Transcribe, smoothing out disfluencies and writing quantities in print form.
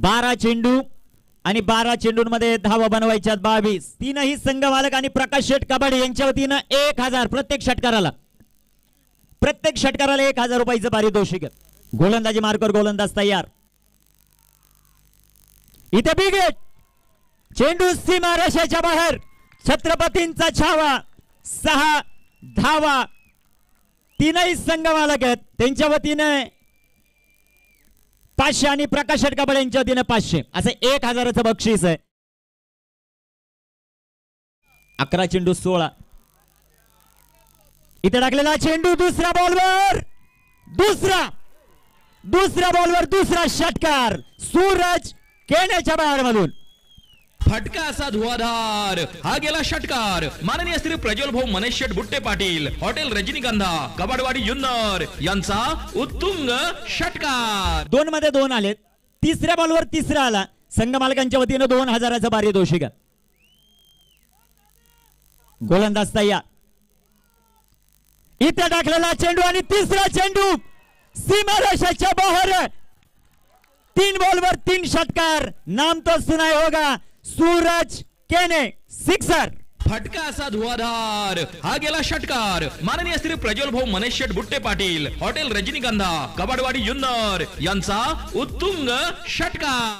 12 चेंडू आणि 12 चेंडूंमध्ये धावा बनवायच्यात 22. तीनही संघ मालक आणि प्रकाश शेठ कबाडे यांच्या वतीनं 1000 प्रत्येक षटकाराला 1000 रुपयाचं पारितोषिक. गोलंदाजी मार्कर गोलंदाज तयार. इथे बिग हिट, चेंडू सीमारेषेच्या बाहेर, छत्रपतींचा छावा. 6 धावा. तीनही संघ मालक आहेत त्यांच्या वतीने 500 आणि प्रकाश शेठ कबाडे यांच्या वतीने 500 असं 1000चं बक्षीस आहे. 11 चेंडू 16. इथे टाकलेला चेंडू दुसऱ्या बॉलवर दुसरा षटकार सूरज केनेच्या बाहेर मधून. फटका असा धुवाधार. हा गेला षटकार. माननीय श्री प्रज्वल भाऊ मनेश शेठ बुट्टे पाटील, हॉटेल रजनीगंधा, कबाडवाडी जुन्नर यांचा उत्तुंग षटकार. 2 मध्ये 2 आले. तिसऱ्या बॉलवर तिसरा आला. संघ मालकांच्या वतीने 2000चं पारितोषिक. गोलंदाज तयार. इथे टाकलेला चेंडू आणि तिसरा चेंडू सीमारेषेच्या बाहेर. 3 बॉलवर 3 षटकार. नाम तो सुनाई होगा, सूरज केने, सिक्सर. फटका असा धुवाधार. हा गेला षटकार. माननीय श्री प्रज्वल भाऊ मनेश शेठ बुट्टे पाटील, हॉटेल रजनीगंधा, कबाडवाडी जुन्नर यांचा उत्तुंग षटकार.